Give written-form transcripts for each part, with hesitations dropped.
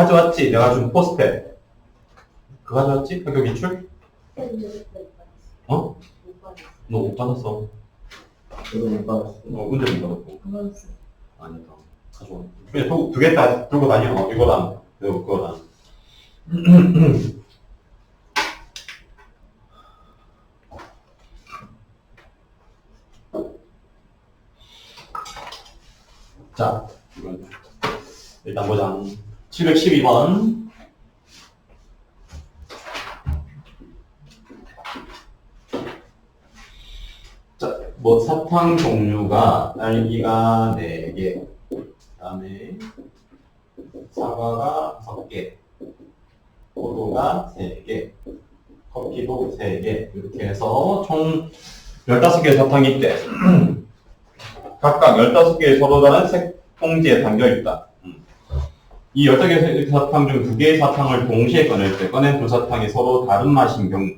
가져왔지? 내가 준 포스트잇. 그거 가져왔지? 학교 기출? 어? 너 못 받았어. 저도 못 받았어. 언제 못 받았고? 아니다. 가져와. 그냥 두 개 다 들고 다녀. 이거랑, 그리고 그거랑. 자, 이건 일단 보자. 712번. 자, 뭐 사탕 종류가 딸기가 4개, 그 다음에 사과가 6개, 포도가 3개, 커피도 3개, 이렇게 해서 총 15개의 사탕이 있대. 각각 15개의 서로 다른 색 봉지에 담겨있다. 이 15개의 사탕 중 2개의 사탕을 동시에 꺼낼 때 꺼낸 두 사탕이 서로 다른 맛인 경우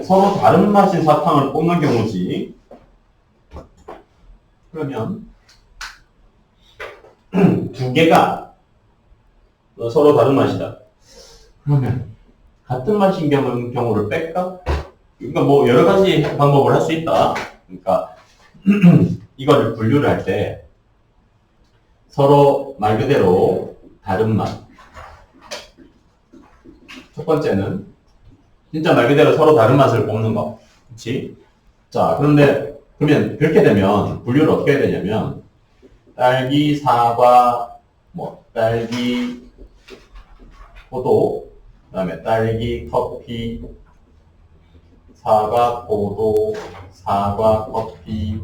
서로 다른 맛인 사탕을 뽑는 경우지. 그러면 2개가 서로 다른 맛이다. 그러면 같은 맛인 경우를 뺄까? 그러니까 뭐 여러 가지 방법을 할 수 있다. 그러니까 이거를 분류를 할 때 서로 말 그대로 다른 맛. 첫 번째는 진짜 말 그대로 서로 다른 맛을 뽑는 거. 그치? 자, 그런데 그러면 그렇게 되면 분류를 어떻게 해야 되냐면 딸기, 사과, 뭐 딸기, 포도, 그 다음에 딸기, 커피, 사과, 포도, 사과, 커피,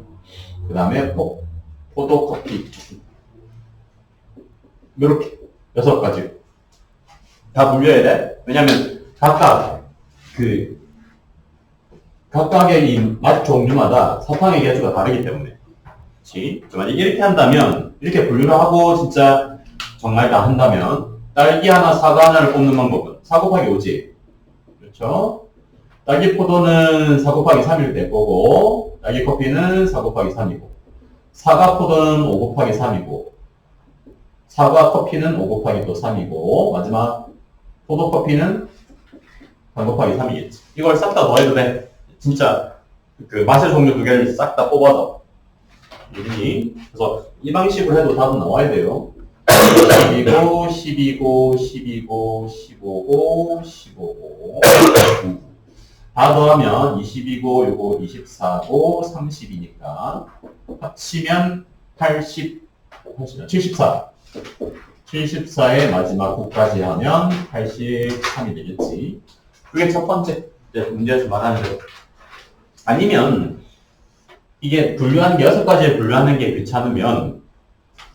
그 다음에 포도, 커피. 이렇게 6가지 다 분류해야 돼. 왜냐면 각각의 이 맛 종류마다 사탕의 개수가 다르기 때문에. 그렇지? 만약 이렇게 한다면, 이렇게 분류를 하고 진짜 정말 다 한다면 딸기 하나, 사과 하나를 뽑는 방법은 4 곱하기 5지. 그렇죠? 딸기 포도는 4 곱하기 3일 될 거고, 딸기 커피는 4 곱하기 3이고, 사과 포도는 5 곱하기 3이고, 사과 커피는 5 곱하기 또 3이고, 마지막 포도 커피는 3 곱하기 3이겠지. 이걸 싹 다 더해도 돼. 진짜 그 맛의 종류 2개를 싹 다 뽑아서. 그래서 이 방식으로 해도 답은 나와야 돼요. 10이고, 10이고, 10이고, 15고, 15고. 다 더하면 20이고, 요거 24고, 30이니까. 합치면 74. 74의 마지막 9까지 하면 83이 되겠지. 그게 첫 번째 문제에서 말하는 대로. 아니면 이게 분류하는 게 6가지에 분류하는 게 귀찮으면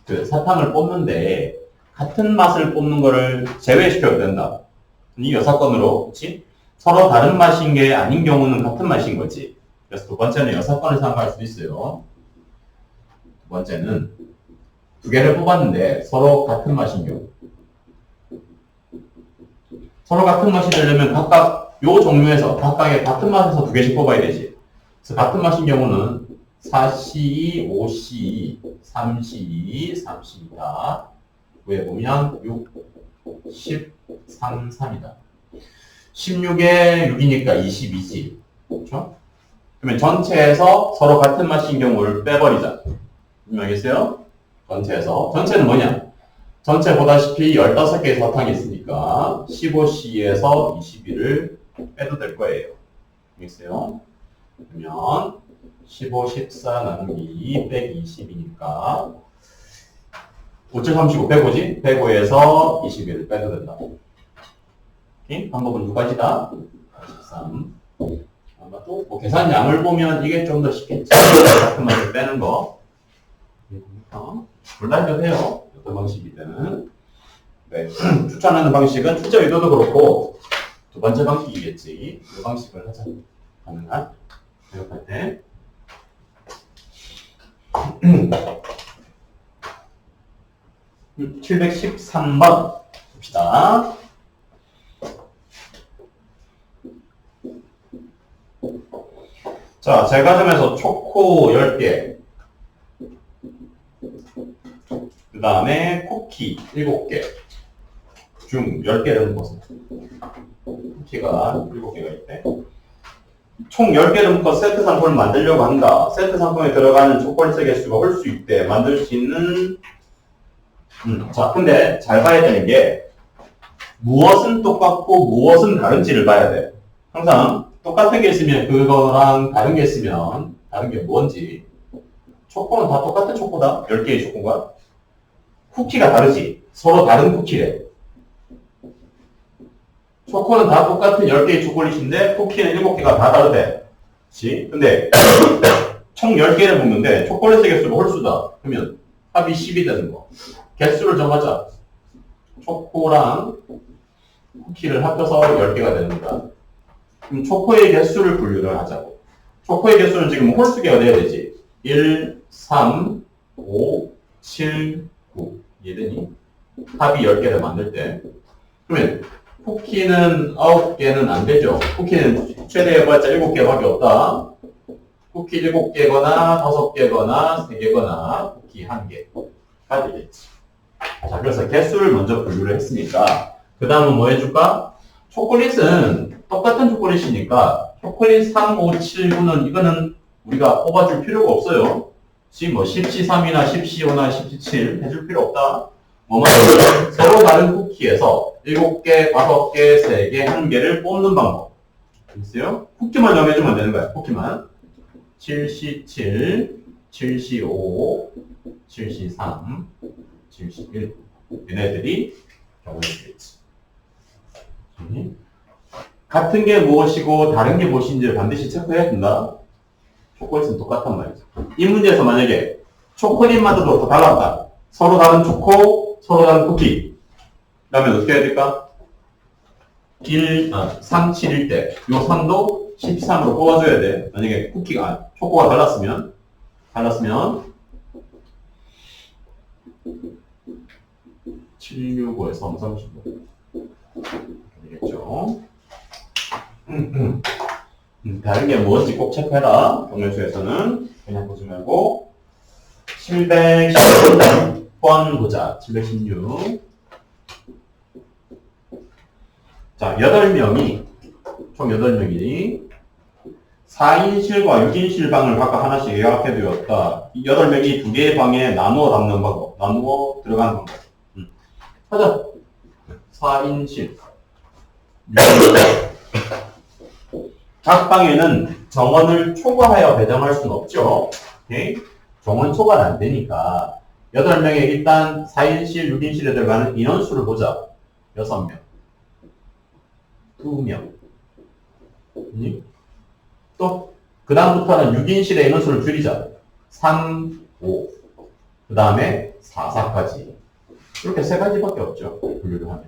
그 사탕을 뽑는데 같은 맛을 뽑는 거를 제외시켜도 된다. 이 6건으로, 그치? 서로 다른 맛인 게 아닌 경우는 같은 맛인 거지. 그래서 두 번째는 6건을 사용할 수도 있어요. 두 번째는 2개를 뽑았는데 서로 같은 맛인 경우. 서로 같은 맛이 되려면 각각 요 종류에서 각각의 같은 맛에서 2개씩 뽑아야 되지. 그래서 같은 맛인 경우는 4C, 5C, 3C, 3C이다. 위에 보면 6, 10, 3, 3이다. 16에 6이니까 22지. 그렇죠? 그러면 전체에서 서로 같은 맛인 경우를 빼버리자. 알겠어요? 전체에서. 전체는 뭐냐? 전체 보다시피 15개의 사탕이 있으니까 15C에서 21을 빼도 될 거예요. 알겠어요? 그러면 15, 14 나누기 120이니까 5.35 105지? 105에서 21을 빼도 된다. 오케이? 방법은 2가지다. 13. 아마 또 뭐 계산량을 보면 이게 좀 더 쉽겠지. 같은 맛을 빼는 거. 불단도 해요. 어떤 방식이든. 네. 추천하는 방식은 출제 의도도 그렇고 두 번째 방식이겠지. 이 방식을 하자. 가능한? 생각할 때. 713번 봅시다. 자, 제과점에서 초코 10개, 그 다음에 쿠키 7개 중 10개를 묶어서 쿠키가 7개가 있대. 총 10개를 묶어 세트 상품을 만들려고 한다. 세트 상품에 들어가는 초콜릿 개수가 올 수 있대. 만들 수 있는 자, 근데 잘 봐야 되는 게 무엇은 똑같고 무엇은 다른지를 봐야 돼. 항상 똑같은 게 있으면 그거랑 다른 게 있으면 다른 게 뭔지. 초코는 다 똑같은 초코다. 10개의 초코가. 쿠키가 다르지. 서로 다른 쿠키래. 초코는 다 똑같은 10개의 초콜릿인데 쿠키는 7개가 다 다르대. 그치? 근데 총 10개를 먹는데 초콜릿의 개수가 홀수다. 그러면 합이 10이 되는 거. 개수를 정하자. 초코랑 쿠키를 합쳐서 10개가 되는 거다. 그럼 초코의 개수를 분류를 하자고. 초코의 개수는 지금 홀수개가 돼야 되지. 1, 3, 5, 7, 9. 이해되니? 합이 10개를 만들 때. 그러면 쿠키는 9개는 안 되죠. 쿠키는 최대 해봤자 7개밖에 없다. 쿠키 7개거나 5개거나 3개거나 쿠키 1개가 되겠지. 자, 그래서 개수를 먼저 분류를 했으니까 그 다음은 뭐 해줄까? 초콜릿은 똑같은 초콜릿이니까 초콜릿 3, 5, 7, 9는 이거는 우리가 뽑아줄 필요가 없어요. 지금 뭐 10C3이나 10C5나 10C7 해줄 필요 없다. 뭐만 서로 다른 쿠키에서 7개, 5개, 3개, 1개를 뽑는 방법. 있어요? 쿠키만 정해주면 되는 거야. 쿠키만. 7C7, 7C5, 7C3, 7C1. 얘네들이 경우에 되겠지. 같은 게 무엇이고 다른 게 무엇인지를 반드시 체크해야 된다. 초콜릿은 똑같단 말이죠. 이 문제에서 만약에 초콜릿마저도 달랐다. 서로 다른 초코, 서로 다른 쿠키. 그러면 어떻게 해야 될까? 3, 7일 때, 요 3도 13으로 뽑아줘야 돼. 만약에 초코가 달랐으면 7, 6, 5에서 3, 35. 되겠죠? 다른 게 무엇인지 꼭 체크해라. 경렬수에서는 그냥 보지 말고 716번 보자. 716. 자, 8명이 총 8명이 4인실과 6인실 방을 각각 하나씩 예약해 두었다. 이 8명이 2개의 방에 나누어 담는 방법. 나누어 들어가는 방법. 하자. 4인실. 6인실. 각 방에는 정원을 초과하여 배정할 수는 없죠. 오케이? 정원 초과는 안 되니까 8명에 일단 4인실, 6인실에 들어가는 인원수를 보자. 6명. 2명. 또 그 다음부터는 6인실의 인원수를 줄이자. 3, 5. 그 다음에 4, 4까지. 이렇게 3가지밖에 없죠. 분류를 하면.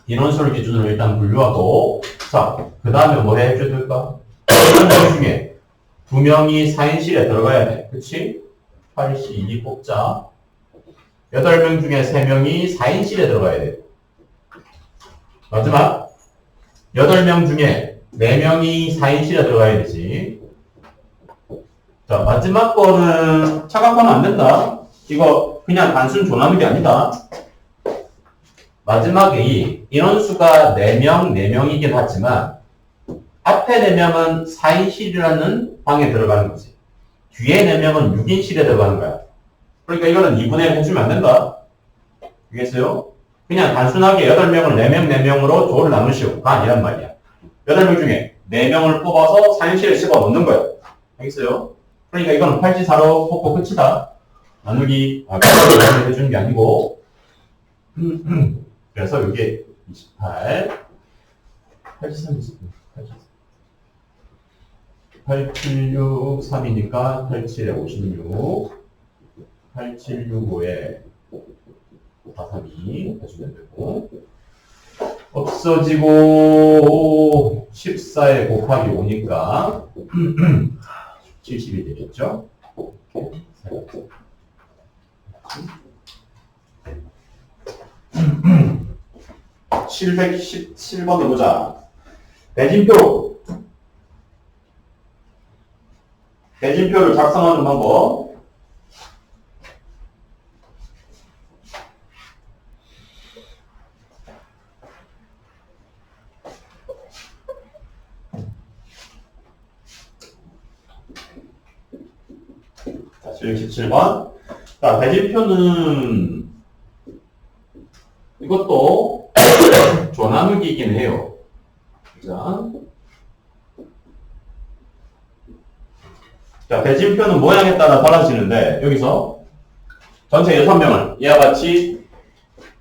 인원수를 기준으로 일단 분류하고, 자, 그 다음에 뭐 해줘야 될까? 8명 중에 2명이 4인실에 들어가야 돼. 그치? 82 뽑자. 8명 중에 3명이 4인실에 들어가야 돼. 마지막, 8명 중에 4명이 4인실에 들어가야 되지. 자, 마지막 거는 착각하면 안 된다. 이거 그냥 단순 조나는 게 아니다. 마지막에 인원수가 4명, 4명이긴 하지만 앞에 4명은 4인실이라는 방에 들어가는 거지. 뒤에 4명은 6인실에 들어가는 거야. 그러니까 이거는 2분의 1 해주면 안 된다. 알겠어요? 그냥 단순하게 8명을 4명, 4명으로 조를 나누시고가 아니란 말이야. 8명 중에 4명을 뽑아서 4인실에 집어넣는 거야. 알겠어요? 그러니까 이거는 8지4로 뽑고 끝이다. 나누기, 해주는 게 아니고. 그래서 이게 28, 8지3, 29, 876, 3이니까 87에 56, 8765에 432 해주면 되고, 없어지고 14에 곱하기 5니까 70이 되겠죠? 717번을 보자. 대진표를 작성하는 방법. 17번. 자, 대진표는 이것도 조나누기이긴 해요. 자, 대진표는 모양에 따라 달라지는데 여기서 전체 6명을 이와 같이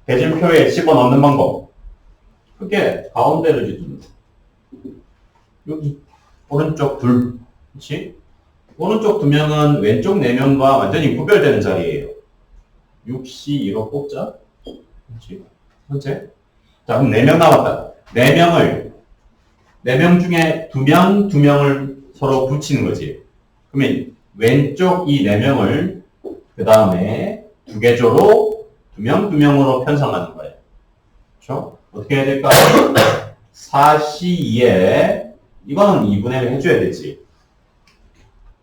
대진표에 집어넣는 방법. 크게 가운데를 주면 여기 오른쪽 둘, 그렇지? 오른쪽 2명은 왼쪽 4명과 완전히 구별되는 자리예요. 6C2로 뽑자. 그렇지? 현재. 자, 그럼 4명 남았다. 4명 중에 2명을 서로 붙이는 거지. 그러면 왼쪽 이 4명을 그 다음에 2개조로 2명으로 편성하는 거예요. 그렇죠? 어떻게 해야 될까? 4C2에 이거는 2분의 1 해줘야 되지.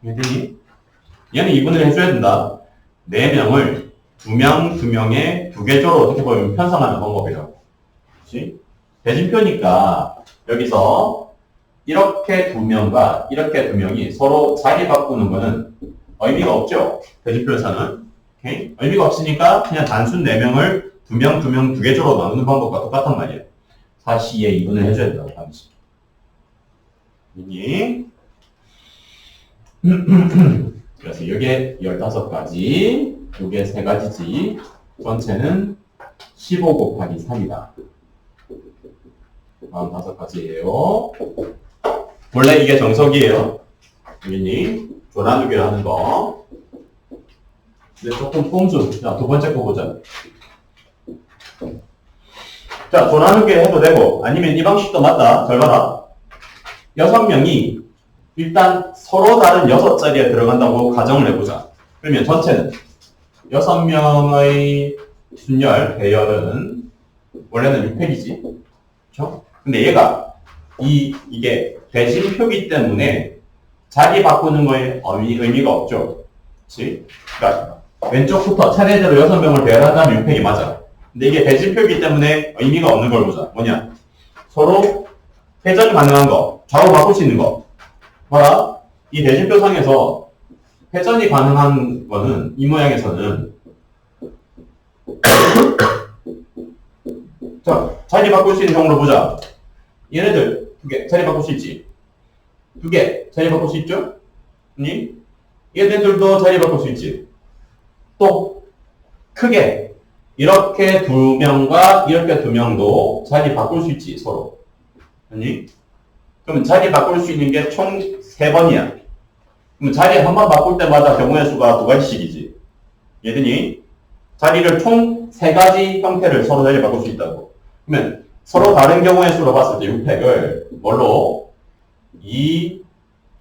얘들이 얘는 2분의 1 해줘야 된다. 4명을 2명에 2개조로 어떻게 보면 편성하는 방법이라고. 그렇지? 대진표니까 여기서 이렇게 2명과 이렇게 2명이 서로 자리 바꾸는 거는 의미가 없죠. 대진표에서는. 오케이? 의미가 없으니까 그냥 단순 4명을 2명, 2개조로 나누는 방법과 똑같단 말이에요. 4C에 2분을 해줘야 된다고 방식. 이니 그래서 이게 15가지, 이게 3가지지. 전체는 15 곱하기 3이다. 45가지예요. 원래 이게 정석이에요. 여기니 조나누기를 하는 거. 근데 조금 꼼수. 자, 2번째 거 보자. 자, 조나누기 해도 되고 아니면 이 방식도 맞다. 잘 봐라. 6명이 일단 서로 다른 6자리에 들어간다고 가정을 해보자. 그러면 전체는 6명의 순열, 배열은 원래는 6팩이지. 그렇죠? 근데 얘가 이게 대진표기 때문에 자리 바꾸는 거에 의미가 없죠. 그렇지? 그러니까 왼쪽부터 차례대로 6명을 배열한다면 6팩이 맞아. 근데 이게 대진표기 때문에 의미가 없는 걸 보자. 뭐냐? 서로 회전이 가능한 거, 좌우 바꿀 수 있는 거. 봐라. 이 대진표상에서 회전이 가능한 거는 이 모양에서는 자, 자리 바꿀 수 있는 경우로 보자. 얘네들 2개 자리 바꿀 수 있지. 2개 자리 바꿀 수 있죠? 아니? 얘네들도 자리 바꿀 수 있지. 또 크게 이렇게 2명과 이렇게 2명도 자리 바꿀 수 있지 서로. 아니? 그럼 자리 바꿀 수 있는 게 총 3번이야. 그럼 자리 한 번 바꿀 때마다 경우의 수가 2가지씩이지. 얘들이 자리를 총 3가지 형태를 서로 자리 바꿀 수 있다고. 그러면 서로 다른 경우의 수로 봤을 때 6팩을 뭘로? 2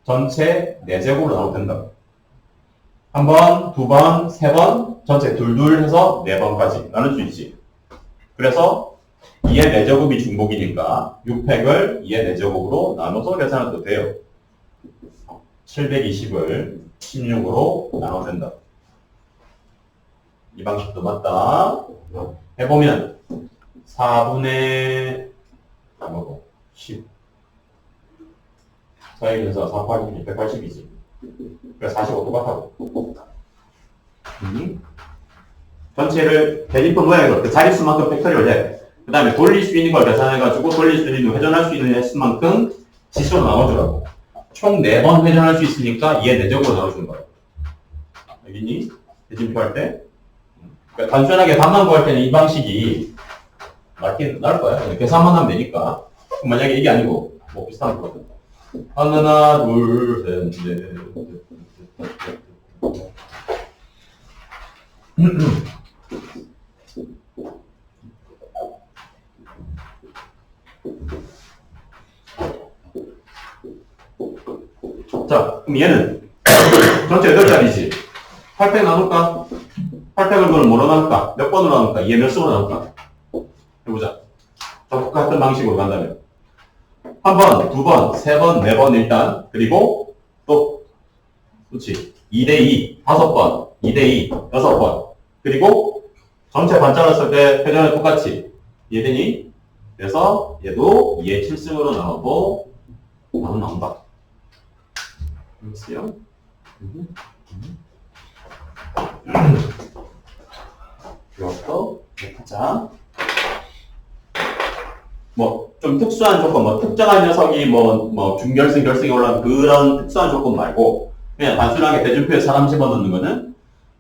전체 4제곱으로 나오면 된다. 1번, 2번, 3번, 전체 둘둘 해서 4번까지 나눌 수 있지. 그래서 2의 4제곱이 중복이니까 6팩을 2의 4제곱으로 나눠서 계산해도 돼요. 720을 16으로 나눠도 된다. 이 방식도 맞다. 해보면 4분의 10 4일에서 4, 8, 180이지. 그래서 45 똑같다고. 전체를 대진표 모양으로 그 자릿수만큼 팩터리를 해. 그 다음에 돌릴 수 있는 걸 계산해가지고 돌릴 수 있는, 회전할 수 있는 횟수만큼 지수로 나눠주라고. 총 4번 회전할 수 있으니까 2의 4제곱으로 나눠주는 거야. 알겠니? 대진표 할 때. 그러니까 단순하게 답만 구할 때는 이 방식이 낫긴 나을 거야. 계산만 하면 되니까. 그럼 만약에 이게 아니고 뭐 비슷한 거거든. 하나, 둘, 셋, 넷. 자, 그럼 얘는 전체 8자리지. 8팩 나눌까? 8팩을 그럼 뭐로 나눌까? 몇 번으로 나눌까? 얘 몇 수로 나눌까? 해보자. 똑같은 방식으로 간다면. 1번, 2번, 3번, 4번 일단. 그리고 또, 그렇지. 2대2, 5번, 2대2, 6번. 그리고 전체 반짝았을 때 회전을 똑같이. 얘들이. 그래서 얘도 2의 7승으로 나오고, 나온다. 그렇지요? 이것도 하자. 뭐 좀 특수한 조건, 뭐 특정한 녀석이 뭐 준결승, 결승에 올라온 그런 특수한 조건 말고 그냥 단순하게 대준표에 사람 집어넣는 거는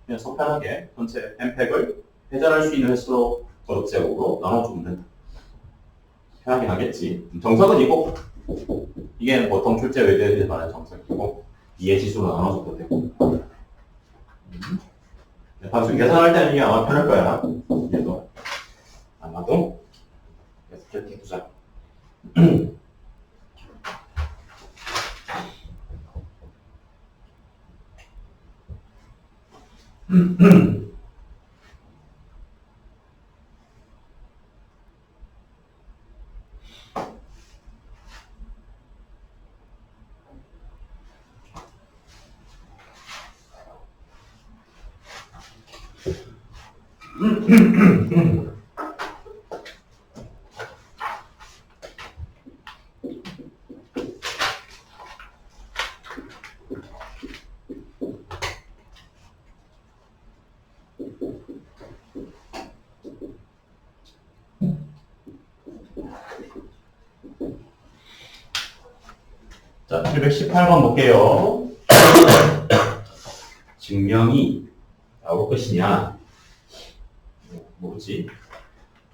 그냥 속편하게 전체 mpeg을 해결할 수 있는 횟수로 거듭제곱으로 나눠주면 된다. 편하긴 하겠지. 정석은 이고 이게 보통 출제 외대에 말하는 정석이고 이해 지수로 나눠줘도 되고 단순 계산할 때는 이게 아마 편할 거야. 이게도 아마도 그래서 이렇게 해두자. 자, 718번 볼게요. 증명이 나올 것이냐? 뭐지?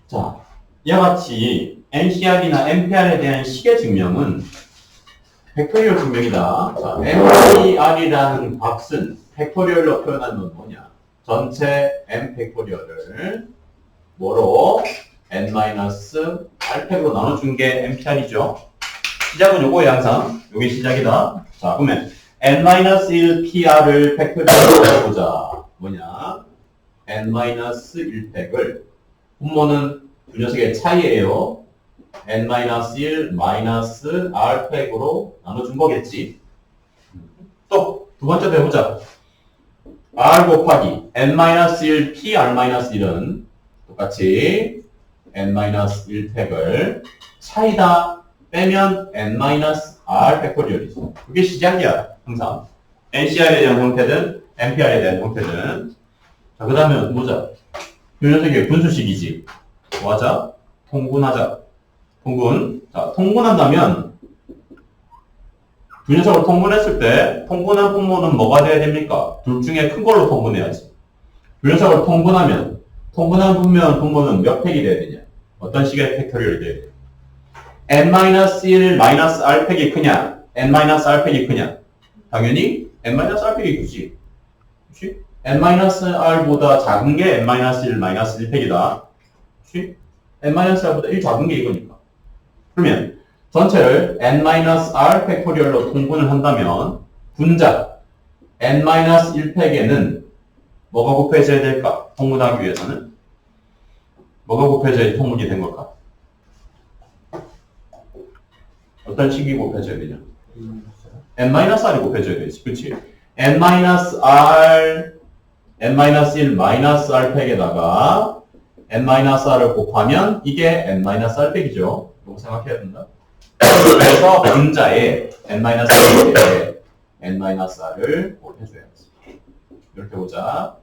자, 이와 같이 NCR이나 NPR에 대한 식의 증명은 팩토리얼 증명이다. 자, NPR이라는 값은 팩토리얼로 표현하면 뭐냐? 전체 n 팩토리얼을 뭐로? n-r팩으로 나눠준 게 NPR이죠. 시작은 요거예요, 항상. 요게 시작이다. 자, 그러면 n-1pr을 팩토리얼로 해보자. 뭐냐? n-1팩을 분모는 두 녀석의 차이예요. n-1 r팩으로 나눠준 거겠지. 또 두 번째도 해보자. r 곱하기 n-1 p r-1은 똑같이 n-1팩을 차이다 빼면 n-r 팩토리얼이죠. 그게 시작이야, 항상. NCR에 대한 형태든 NPR에 대한 형태든. 자, 그 다음에 보자. 이 녀석이 분수식이지. 뭐 하자? 통분하자. 통분. 자, 통분한다면 두 녀석을 통분했을 때 통분한 분모는 뭐가 돼야 됩니까? 둘 중에 큰 걸로 통분해야지. 두 녀석을 통분하면 통분한 분모는 몇 팩이 돼야 되냐? 어떤 식의 팩토리얼이 돼야 되냐? n-1 r팩이 크냐? n-r팩이 크냐? 당연히 n-r팩이 크지. 그치? n-r보다 작은 게 n-1 1팩이다. 그치? n-r보다 1 작은 게 이거니까. 그러면 전체를 n-r 팩토리얼로 통분을 한다면 분자 n-1팩에는 뭐가 곱해져야 될까? 통분하기 위해서는 뭐가 곱해져야 통분이 된 걸까? 어떤 식이 곱해져야 되냐? n-r이 곱해져야 되지. 그치? n-r, n-1 r팩에다가 n-r을 곱하면 이게 n-r팩이죠. 이거 생각해야 된다. 그래서 분자에 n-r에 n-r을 곱해줘야지. 이렇게 보자.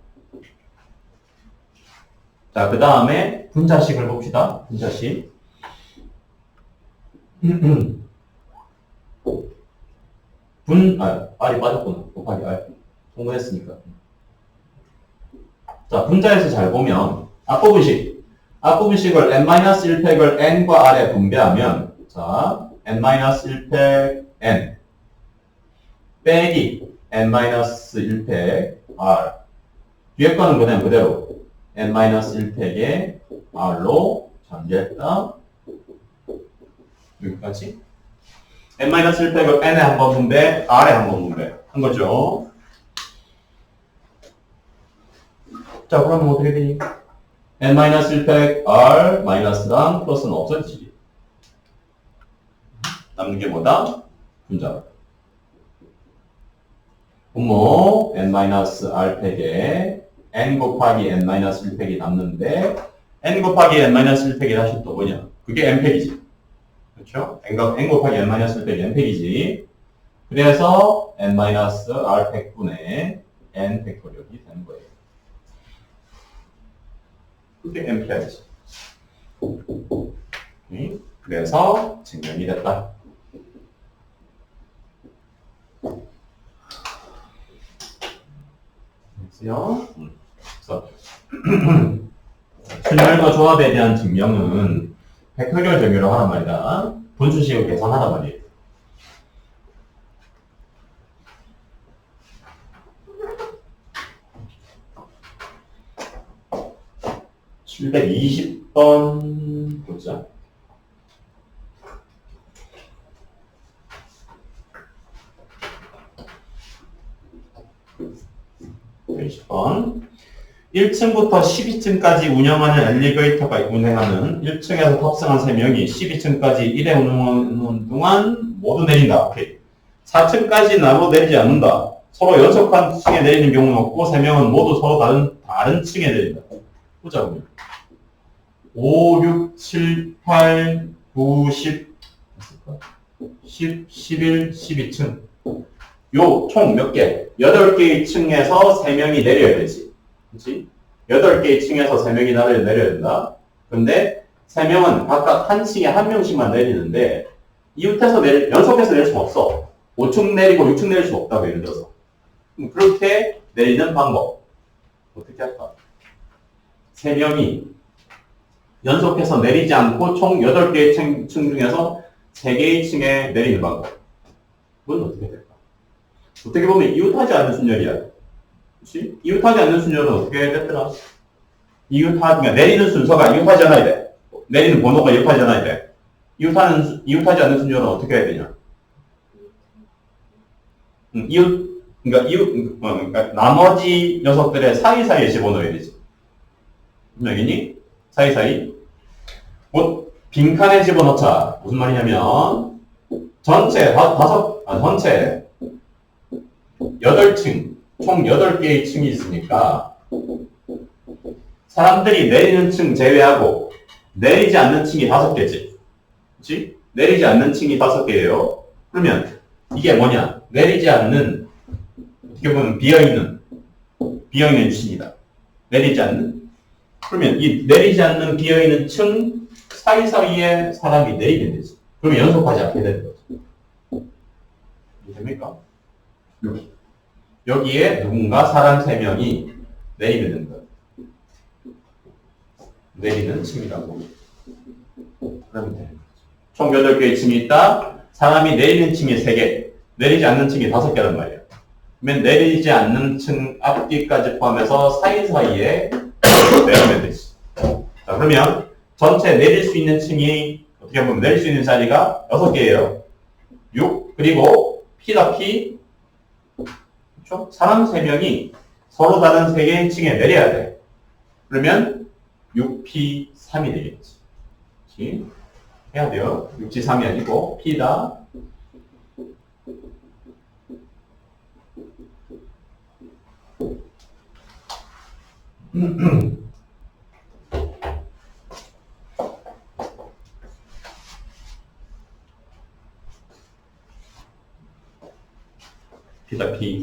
자, 그 다음에 분자식을 봅시다. 분자식. R이 빠졌구나. 곱하기 R. 통분했으니까. 자, 분자에서 잘 보면, 앞부분식을 n-1팩을 n과 r에 분배하면, 자, n-1팩 n 빼기 n-1팩 r. 뒤에 거는 그냥 그대로 n-1팩에 r로 전개했다. 여기까지. n-1팩을 n에 한 번 분배, r에 한 번 분배 한 거죠. 자, 그러면 어떻게 되니? n-1팩 r 마이너스랑 플러스는 없어지지. 남는 게 뭐다? 분자. 분모 n-r팩에 n 곱하기 n-1팩이 남는데 n 곱하기 n-1팩이 다시 또 뭐냐? 그게 n팩이지. 그렇죠? n 곱하기 n-1팩이 n팩이지. 그래서 n-r팩분의 n 팩토리얼이 되는 거예요. 이렇게 M 해야지. 오케이. 그래서 증명이 됐다. 그래서 순열과 조합에 대한 증명은 벡터리얼 정의로 하란 말이다. 분수식을 계산하란 말이에요. (720번) 보자. (20번) 1층부터 12층까지 운영하는 엘리베이터가 운행하는 1층에서 탑승한 3명이 12층까지 1회 운행하는 동안 모두 내린다. 오케이. 4층까지 나로 내리지 않는다. 서로 연속한 층에 내리는 경우는 없고 3명은 모두 서로 다른 층에 내린다. 보자 보면 5, 6, 7, 8, 9, 10, 11, 12층. 요 총 몇 개? 8개의 층에서 3명이 내려야 되지. 그치? 8개의 층에서 3명이 내려야 된다. 근데 3명은 각각 한 층에 한 명씩만 내리는데 이웃에서 연속해서 내릴 수는 없어. 5층 내리고 6층 내릴 수 없다고 예를 들어서. 그렇게 내리는 방법. 어떻게 할까? 3명이 연속해서 내리지 않고 총 8개의 층 중에서 3개의 층에 내리는 방법. 그건 어떻게 될까? 어떻게 보면 이웃하지 않는 순열이야. 그치? 이웃하지 않는 순열은 어떻게 됐더라? 그러니까 내리는 순서가 이웃하지 않아야 돼. 내리는 번호가 이웃하지 않아야 돼. 이웃하지 않는 순열은 어떻게 해야 되냐? 그러니까 나머지 녀석들의 사이사이에 집어넣어야 되지. 분명히니? 사이사이. 뭐, 빈칸에 집어넣자. 무슨 말이냐면, 전체 8층, 총 8개의 층이 있으니까, 사람들이 내리는 층 제외하고, 내리지 않는 층이 5개지. 그치? 내리지 않는 층이 5개예요. 그러면, 이게 뭐냐? 내리지 않는, 어떻게 보면 비어있는 층이다. 내리지 않는. 그러면 이 내리지 않는 비어있는 층 사이사이에 사람이 내리게 되지. 그러면 연속하지 않게 되는 거죠. 이해됩니까? 여기에 누군가 사람 3명이 내리게 되는 거예요. 내리는 층이라고. 그러면 되는 거죠. 총 8개의 층이 있다. 사람이 내리는 층이 3개, 내리지 않는 층이 5개란 말이에요. 그러면 내리지 않는 층 앞뒤까지 포함해서 사이사이에 내리면 되지. 자, 그러면 전체 내릴 수 있는 층이 어떻게 보면 내릴 수 있는 자리가 6개예요. 6, 그리고 P다 P. 그렇죠? 사람 3명이 서로 다른 3개의 층에 내려야 돼. 그러면 6P3이 되겠지. 그렇지? 해야 돼요. 6P3이 아니고 P다. P다 P.